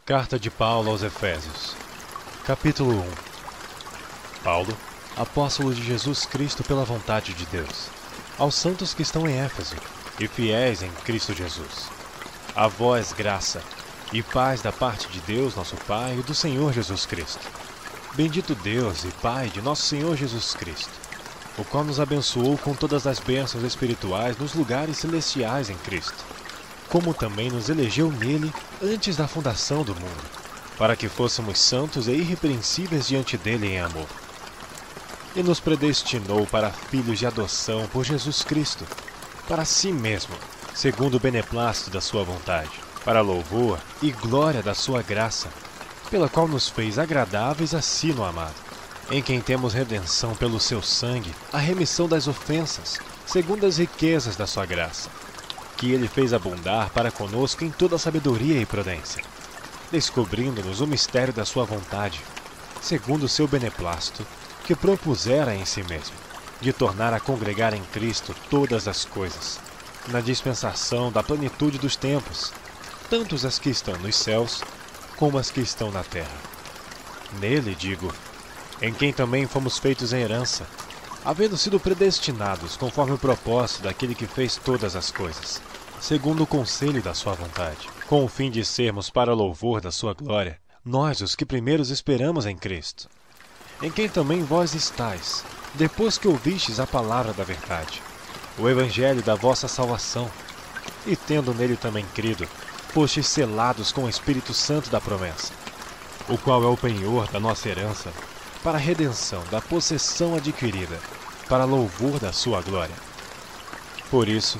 Carta de Paulo aos Efésios, capítulo 1. Paulo, apóstolo de Jesus Cristo pela vontade de Deus, aos santos que estão em Éfeso e fiéis em Cristo Jesus. A vós graça e paz da parte de Deus nosso Pai e do Senhor Jesus Cristo. Bendito Deus e Pai de nosso Senhor Jesus Cristo, o qual nos abençoou com todas as bênçãos espirituais nos lugares celestiais em Cristo, como também nos elegeu nele antes da fundação do mundo, para que fôssemos santos e irrepreensíveis diante dele em amor. E nos predestinou para filhos de adoção por Jesus Cristo, para si mesmo, segundo o beneplácito da sua vontade, para louvor e glória da sua graça, pela qual nos fez agradáveis a si no amado, em quem temos redenção pelo seu sangue, a remissão das ofensas, segundo as riquezas da sua graça, que ele fez abundar para conosco em toda sabedoria e prudência, descobrindo-nos o mistério da sua vontade, segundo o seu beneplácito, que propusera em si mesmo, de tornar a congregar em Cristo todas as coisas, na dispensação da plenitude dos tempos, tanto as que estão nos céus, como as que estão na terra. Nele, digo, em quem também fomos feitos em herança, havendo sido predestinados conforme o propósito daquele que fez todas as coisas, segundo o conselho da sua vontade, com o fim de sermos para louvor da sua glória, nós os que primeiros esperamos em Cristo, em quem também vós estáis, depois que ouvistes a palavra da verdade, o evangelho da vossa salvação, e tendo nele também crido, fostes selados com o Espírito Santo da promessa, o qual é o penhor da nossa herança, para a redenção da possessão adquirida, para louvor da sua glória. Por isso,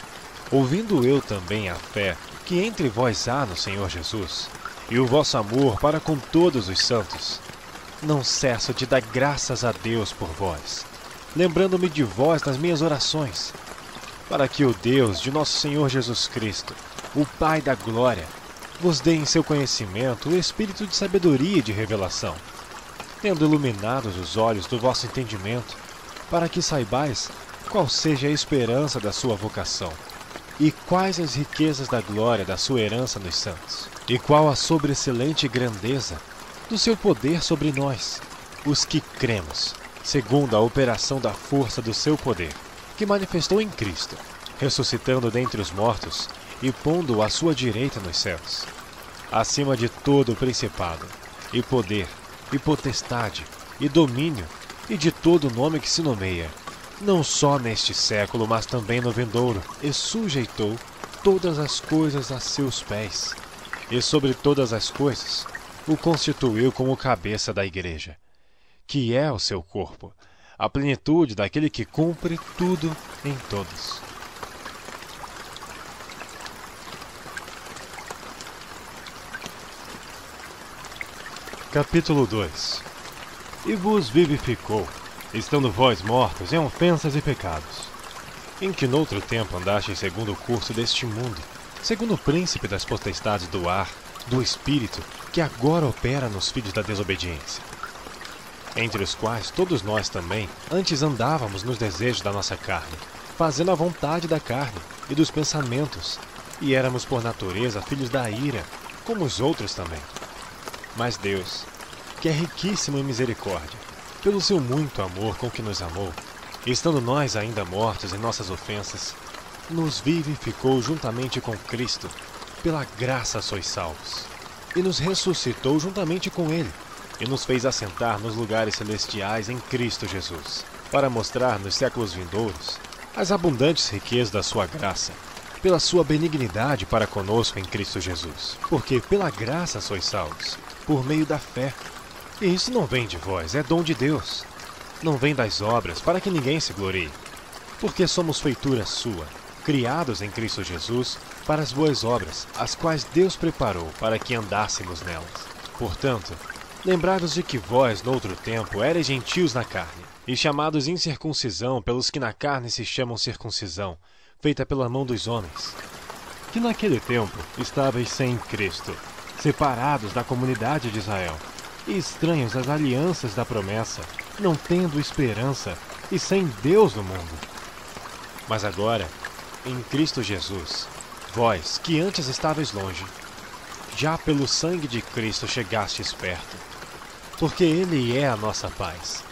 ouvindo eu também a fé que entre vós há no Senhor Jesus, e o vosso amor para com todos os santos, não cesso de dar graças a Deus por vós, lembrando-me de vós nas minhas orações, para que o Deus de nosso Senhor Jesus Cristo, o Pai da glória, vos dê em seu conhecimento o espírito de sabedoria e de revelação, tendo iluminados os olhos do vosso entendimento, para que saibais qual seja a esperança da sua vocação, e quais as riquezas da glória da sua herança nos santos, e qual a sobreexcelente grandeza do seu poder sobre nós, os que cremos, segundo a operação da força do seu poder, que manifestou em Cristo, ressuscitando dentre os mortos e pondo-o à sua direita nos céus, acima de todo o principado, e poder, e potestade, e domínio, e de todo nome que se nomeia, não só neste século, mas também no vindouro, e sujeitou todas as coisas a seus pés, e sobre todas as coisas o constituiu como cabeça da igreja, que é o seu corpo, a plenitude daquele que cumpre tudo em todos. Capítulo 2. E vos vivificou, estando vós mortos em ofensas e pecados, em que noutro tempo andastes segundo o curso deste mundo, segundo o príncipe das potestades do ar, do espírito, que agora opera nos filhos da desobediência, entre os quais todos nós também antes andávamos nos desejos da nossa carne, fazendo a vontade da carne e dos pensamentos, e éramos por natureza filhos da ira, como os outros também. Mas Deus, que é riquíssimo em misericórdia, pelo seu muito amor com que nos amou, estando nós ainda mortos em nossas ofensas, nos vivificou juntamente com Cristo, pela graça sois salvos, e nos ressuscitou juntamente com Ele, e nos fez assentar nos lugares celestiais em Cristo Jesus, para mostrar nos séculos vindouros as abundantes riquezas da sua graça, pela sua benignidade para conosco em Cristo Jesus. Porque pela graça sois salvos, por meio da fé. E isso não vem de vós, é dom de Deus. Não vem das obras, para que ninguém se glorie. Porque somos feitura sua, criados em Cristo Jesus, para as boas obras, as quais Deus preparou para que andássemos nelas. Portanto, lembrados de que vós, noutro tempo, erais gentios na carne, e chamados incircuncisão pelos que na carne se chamam circuncisão, feita pela mão dos homens, que naquele tempo estáveis sem Cristo, separados da comunidade de Israel, e estranhos às alianças da promessa, não tendo esperança e sem Deus no mundo. Mas agora, em Cristo Jesus, vós, que antes estáveis longe, já pelo sangue de Cristo chegastes perto, porque Ele é a nossa paz,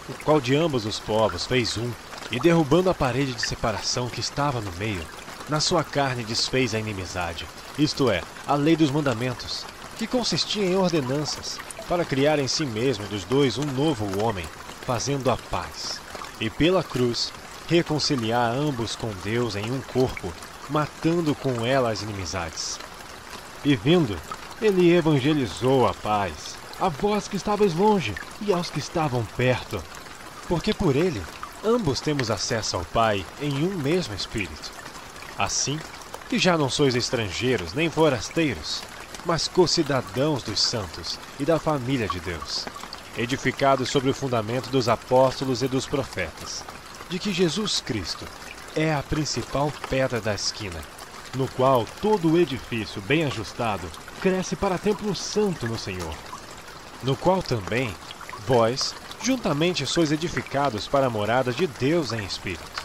o qual de ambos os povos fez um, e derrubando a parede de separação que estava no meio, na sua carne desfez a inimizade, isto é, a lei dos mandamentos, que consistia em ordenanças, para criar em si mesmo dos dois um novo homem, fazendo a paz, e pela cruz reconciliar ambos com Deus em um corpo, matando com ela as inimizades. E vindo, ele evangelizou a paz, a vós que estavais longe e aos que estavam perto, porque por ele ambos temos acesso ao Pai em um mesmo Espírito. Assim, que já não sois estrangeiros nem forasteiros, mas co-cidadãos dos santos e da família de Deus, edificados sobre o fundamento dos apóstolos e dos profetas, de que Jesus Cristo é a principal pedra da esquina, no qual todo o edifício bem ajustado cresce para templo santo no Senhor, no qual também vós juntamente sois edificados para a morada de Deus em Espírito.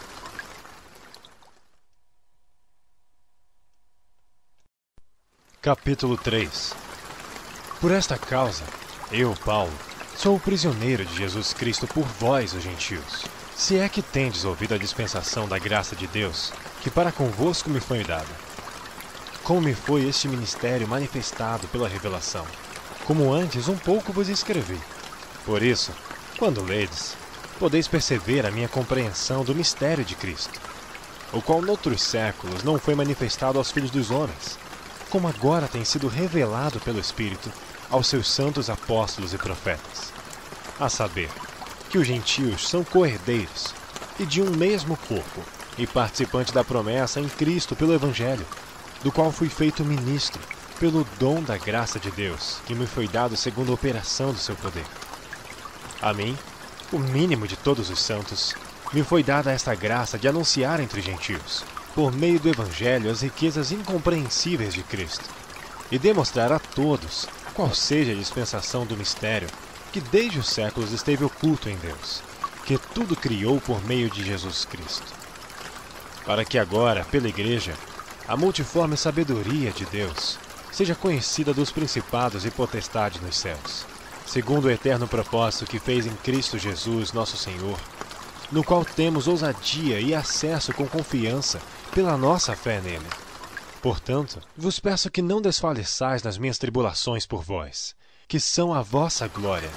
Capítulo 3. Por esta causa, eu, Paulo, sou o prisioneiro de Jesus Cristo por vós, os gentios, se é que tendes ouvido a dispensação da graça de Deus, que para convosco me foi dada. Como me foi este ministério manifestado pela revelação, como antes um pouco vos escrevi. Por isso, quando ledes, podeis perceber a minha compreensão do mistério de Cristo, o qual noutros séculos não foi manifestado aos filhos dos homens, como agora tem sido revelado pelo Espírito aos seus santos apóstolos e profetas, a saber, que os gentios são co-herdeiros e de um mesmo corpo, e participante da promessa em Cristo pelo Evangelho, do qual fui feito ministro, pelo dom da graça de Deus, que me foi dado segundo a operação do seu poder. A mim, o mínimo de todos os santos, me foi dada esta graça de anunciar entre gentios, por meio do Evangelho, as riquezas incompreensíveis de Cristo, e demonstrar a todos qual seja a dispensação do mistério, que desde os séculos esteve oculto em Deus, que tudo criou por meio de Jesus Cristo. Para que agora, pela Igreja, a multiforme sabedoria de Deus seja conhecida dos principados e potestades nos céus, segundo o eterno propósito que fez em Cristo Jesus, nosso Senhor, no qual temos ousadia e acesso com confiança pela nossa fé nele. Portanto, vos peço que não desfaleçais nas minhas tribulações por vós, que são a vossa glória.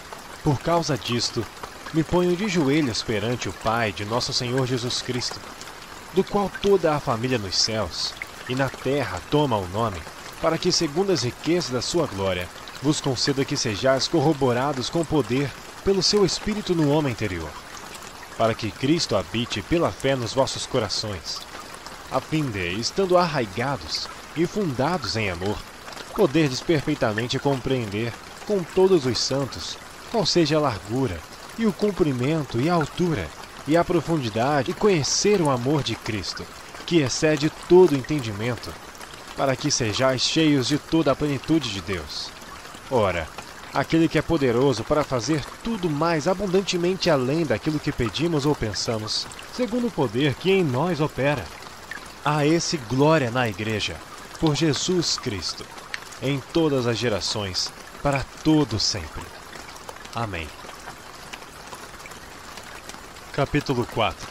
Por causa disto, me ponho de joelhos perante o Pai de nosso Senhor Jesus Cristo, do qual toda a família nos céus e na terra toma o nome, para que, segundo as riquezas da sua glória, vos conceda que sejais corroborados com poder pelo seu Espírito no homem interior, para que Cristo habite pela fé nos vossos corações, a fim de, estando arraigados e fundados em amor, poderdes perfeitamente compreender com todos os santos qual seja a largura, e o comprimento, e a altura, e a profundidade, e conhecer o amor de Cristo, que excede todo entendimento, para que sejais cheios de toda a plenitude de Deus. Ora, aquele que é poderoso para fazer tudo mais abundantemente além daquilo que pedimos ou pensamos, segundo o poder que em nós opera. A esse glória na Igreja, por Jesus Cristo, em todas as gerações, para todo sempre. Amém. Capítulo 4.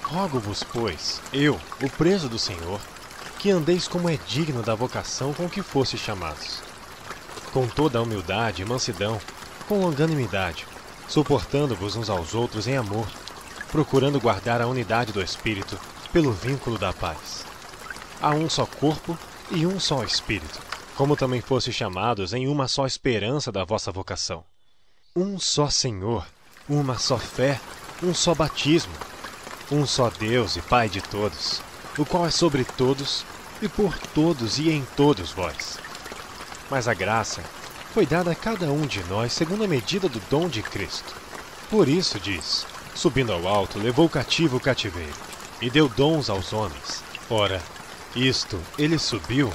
Rogo-vos, pois, eu, o preso do Senhor, que andeis como é digno da vocação com que fostes chamados, com toda a humildade e mansidão, com longanimidade, suportando-vos uns aos outros em amor, procurando guardar a unidade do Espírito pelo vínculo da paz. Há um só corpo e um só Espírito, como também fostes chamados em uma só esperança da vossa vocação. Um só Senhor, uma só fé, um só batismo, um só Deus e Pai de todos, o qual é sobre todos, e por todos e em todos vós. Mas a graça foi dada a cada um de nós segundo a medida do dom de Cristo. Por isso diz, subindo ao alto, levou cativo o cativeiro, e deu dons aos homens. Ora, isto ele subiu,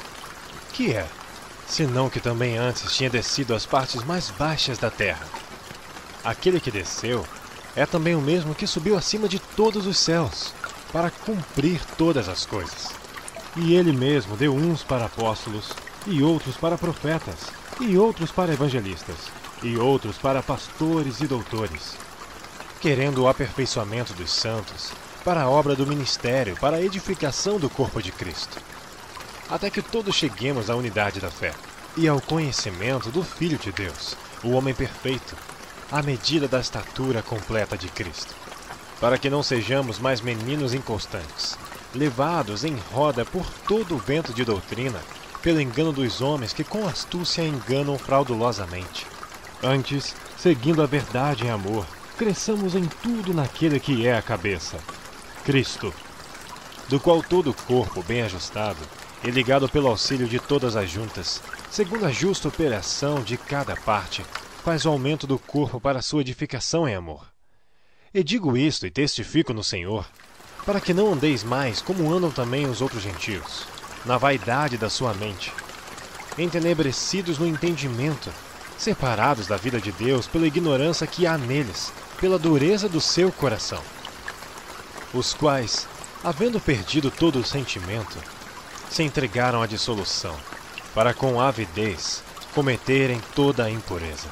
que é, senão que também antes tinha descido às partes mais baixas da terra. Aquele que desceu é também o mesmo que subiu acima de todos os céus, para cumprir todas as coisas. E ele mesmo deu uns para apóstolos, e outros para profetas, e outros para evangelistas, e outros para pastores e doutores, querendo o aperfeiçoamento dos santos, para a obra do ministério, para a edificação do corpo de Cristo, até que todos cheguemos à unidade da fé e ao conhecimento do Filho de Deus, o homem perfeito, à medida da estatura completa de Cristo, para que não sejamos mais meninos inconstantes, levados em roda por todo o vento de doutrina, pelo engano dos homens que com astúcia enganam fraudulosamente. Antes, seguindo a verdade em amor, cresçamos em tudo naquele que é a cabeça, Cristo, do qual todo o corpo bem ajustado e ligado pelo auxílio de todas as juntas, segundo a justa operação de cada parte, faz o aumento do corpo para a sua edificação em amor. E digo isto e testifico no Senhor, para que não andeis mais como andam também os outros gentios, na vaidade da sua mente, entenebrecidos no entendimento, separados da vida de Deus pela ignorância que há neles, pela dureza do seu coração, os quais, havendo perdido todo o sentimento, se entregaram à dissolução, para com avidez cometerem toda a impureza.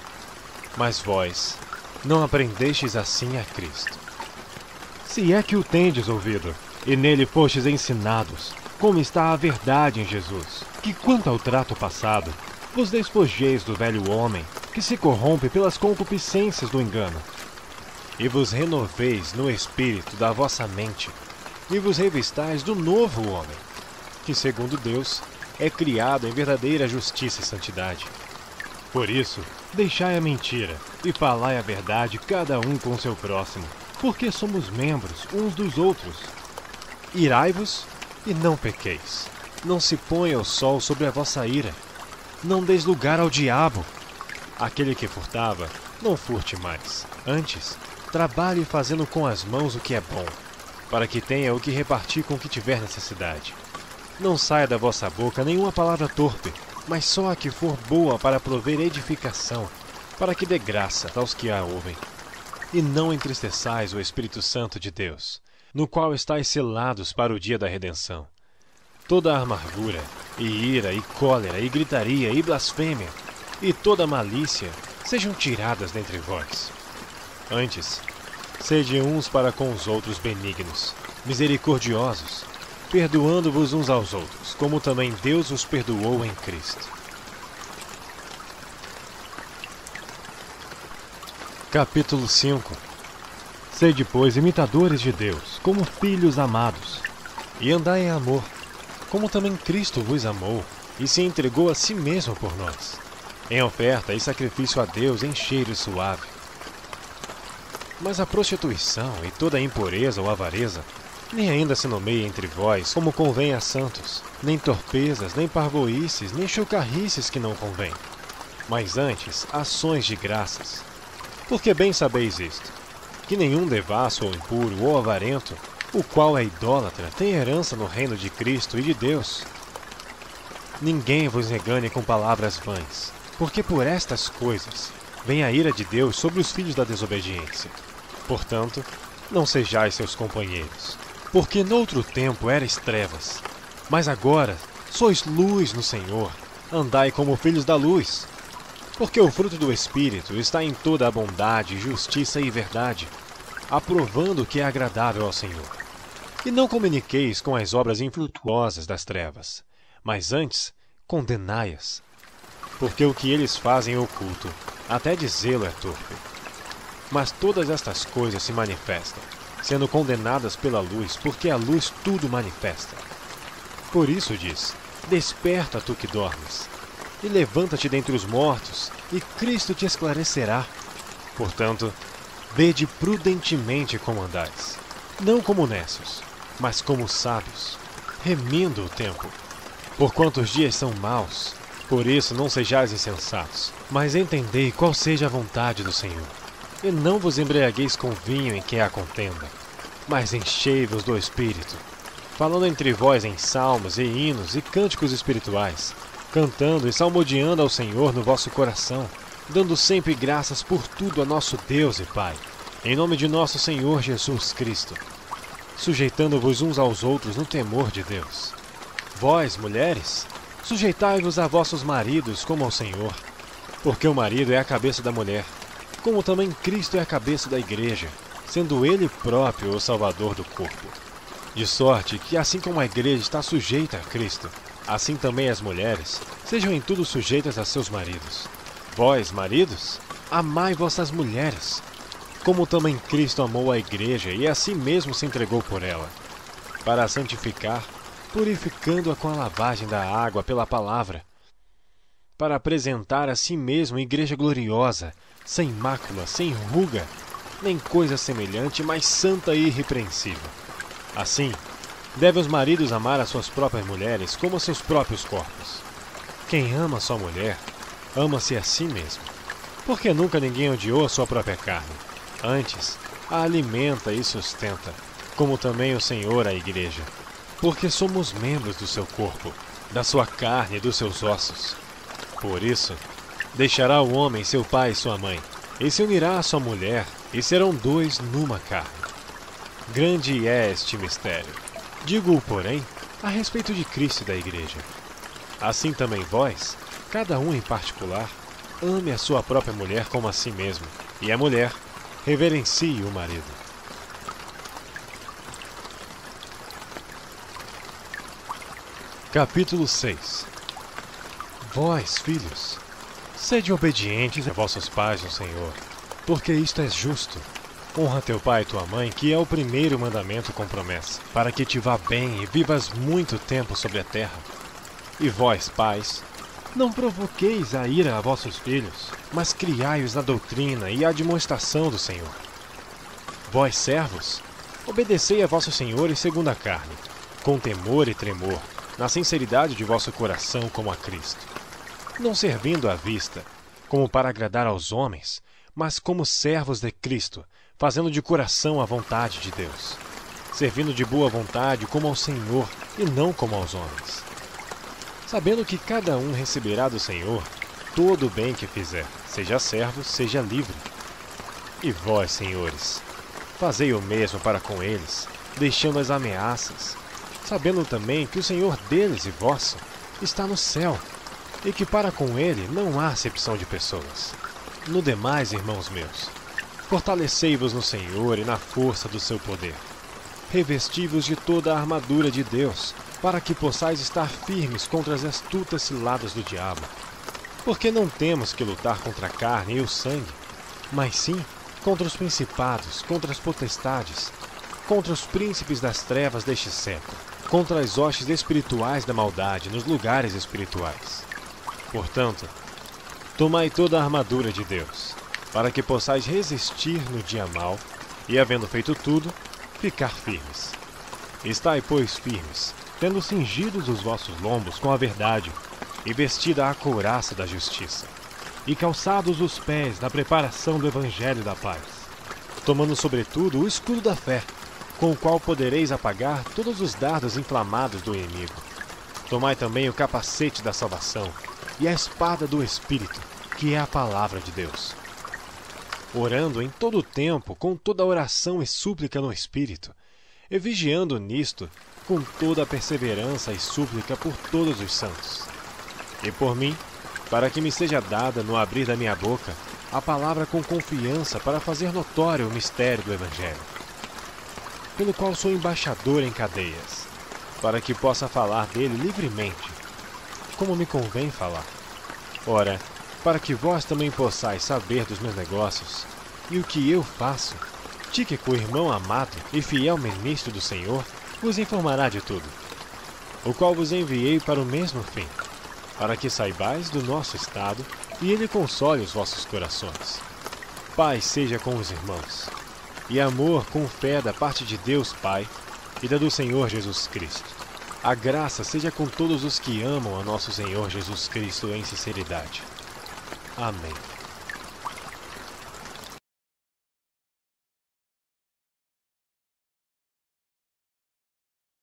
Mas vós não aprendestes assim a Cristo. Se é que o tendes ouvido, e nele fostes ensinados, como está a verdade em Jesus, que quanto ao trato passado, vos despojeis do velho homem, que se corrompe pelas concupiscências do engano, e vos renoveis no espírito da vossa mente, e vos revistais do novo homem, que segundo Deus é criado em verdadeira justiça e santidade. Por isso, deixai a mentira, e falai a verdade cada um com seu próximo, porque somos membros uns dos outros. Irai-vos e não pequeis. Não se ponha o sol sobre a vossa ira. Não deis lugar ao diabo. Aquele que furtava, não furte mais. Antes, trabalhe fazendo com as mãos o que é bom, para que tenha o que repartir com o que tiver necessidade. Não saia da vossa boca nenhuma palavra torpe, mas só a que for boa para prover edificação, para que dê graça aos que a ouvem. E não entristeçais o Espírito Santo de Deus, no qual estáis selados para o dia da redenção. Toda a amargura, e ira, e cólera, e gritaria, e blasfêmia, e toda malícia sejam tiradas dentre vós. Antes, sede uns para com os outros benignos, misericordiosos, perdoando-vos uns aos outros, como também Deus os perdoou em Cristo. Capítulo 5. Sede, pois, imitadores de Deus, como filhos amados, e andai em amor, como também Cristo vos amou, e se entregou a si mesmo por nós, em oferta e sacrifício a Deus em cheiro suave. Mas a prostituição e toda a impureza ou avareza, nem ainda se nomeia entre vós como convém a santos, nem torpezas, nem parvoíces, nem chocarrices que não convém, mas antes ações de graças. Porque bem sabeis isto, que nenhum devasso ou impuro ou avarento, o qual é idólatra, tem herança no reino de Cristo e de Deus. Ninguém vos engane com palavras vãs, porque por estas coisas vem a ira de Deus sobre os filhos da desobediência. Portanto, não sejais seus companheiros, porque noutro tempo erais trevas, mas agora sois luz no Senhor, andai como filhos da luz. Porque o fruto do Espírito está em toda a bondade, justiça e verdade, aprovando o que é agradável ao Senhor. E não comuniqueis com as obras infrutuosas das trevas, mas antes condenai-as. Porque o que eles fazem oculto, até dizê-lo é torpe. Mas todas estas coisas se manifestam, sendo condenadas pela luz, porque a luz tudo manifesta. Por isso diz: desperta tu que dormes, e levanta-te dentre os mortos, e Cristo te esclarecerá. Portanto, vede prudentemente como andais, não como necios, mas como sábios, remindo o tempo. Porquanto os dias são maus, por isso não sejais insensatos, mas entendei qual seja a vontade do Senhor. E não vos embriagueis com vinho em que há contenda, mas enchei-vos do Espírito, falando entre vós em salmos e hinos e cânticos espirituais, cantando e salmodiando ao Senhor no vosso coração, dando sempre graças por tudo a nosso Deus e Pai, em nome de nosso Senhor Jesus Cristo, sujeitando-vos uns aos outros no temor de Deus. Vós, mulheres, Sujeitai-vos a vossos maridos como ao Senhor, porque o marido é a cabeça da mulher, como também Cristo é a cabeça da igreja, sendo ele próprio o Salvador do corpo. De sorte que, assim como a igreja está sujeita a Cristo, assim também as mulheres sejam em tudo sujeitas a seus maridos. Vós, maridos, amai vossas mulheres, como também Cristo amou a igreja e a si mesmo se entregou por ela, para a santificar, purificando-a com a lavagem da água pela palavra, para apresentar a si mesmo igreja gloriosa, sem mácula, sem ruga, nem coisa semelhante, mas santa e irrepreensível. Assim, devem os maridos amar as suas próprias mulheres como a seus próprios corpos. Quem ama sua mulher, ama-se a si mesmo, porque nunca ninguém odiou a sua própria carne. Antes, a alimenta e sustenta, como também o Senhor a igreja, porque somos membros do seu corpo, da sua carne e dos seus ossos. Por isso, deixará o homem seu pai e sua mãe, e se unirá à sua mulher, e serão dois numa carne. Grande é este mistério. Digo-o, porém, a respeito de Cristo e da igreja. Assim também vós, cada um em particular, ame a sua própria mulher como a si mesmo, e a mulher reverencie o marido. Capítulo 6. Vós, filhos, sede obedientes a vossos pais no Senhor, porque isto é justo. Honra teu pai e tua mãe, que é o primeiro mandamento com promessa, para que te vá bem e vivas muito tempo sobre a terra. E vós, pais, não provoqueis a ira a vossos filhos, mas criai-os na doutrina e admoestação do Senhor. Vós, servos, obedecei a vossos senhores segundo a carne, com temor e tremor, na sinceridade de vosso coração como a Cristo, não servindo à vista, como para agradar aos homens, mas como servos de Cristo, fazendo de coração a vontade de Deus, servindo de boa vontade como ao Senhor e não como aos homens, sabendo que cada um receberá do Senhor todo o bem que fizer, seja servo, seja livre. E vós, senhores, fazei o mesmo para com eles, deixando as ameaças, sabendo também que o Senhor deles e vosso está no céu, e que para com ele não há acepção de pessoas. No demais, irmãos meus, fortalecei-vos no Senhor e na força do seu poder. Revesti-vos de toda a armadura de Deus, para que possais estar firmes contra as astutas ciladas do diabo. Porque não temos que lutar contra a carne e o sangue, mas sim contra os principados, contra as potestades, contra os príncipes das trevas deste século, contra as hostes espirituais da maldade nos lugares espirituais. Portanto, tomai toda a armadura de Deus, para que possais resistir no dia mau, e, havendo feito tudo, ficar firmes. Estai, pois, firmes, tendo cingidos os vossos lombos com a verdade, e vestida a couraça da justiça, e calçados os pés na preparação do evangelho da paz, tomando sobretudo o escudo da fé, com o qual podereis apagar todos os dardos inflamados do inimigo. Tomai também o capacete da salvação e a espada do Espírito, que é a palavra de Deus. Orando em todo o tempo, com toda oração e súplica no Espírito, e vigiando nisto, com toda a perseverança e súplica por todos os santos. E por mim, para que me seja dada no abrir da minha boca a palavra com confiança para fazer notório o mistério do Evangelho, pelo qual sou embaixador em cadeias, para que possa falar dele livremente, como me convém falar. Ora, para que vós também possais saber dos meus negócios e o que eu faço, Tíquico, irmão amado e fiel ministro do Senhor, vos informará de tudo, o qual vos enviei para o mesmo fim, para que saibais do nosso estado e ele console os vossos corações. Paz seja com os irmãos, e amor com fé da parte de Deus Pai e da do Senhor Jesus Cristo. A graça seja com todos os que amam a nosso Senhor Jesus Cristo em sinceridade. Amém.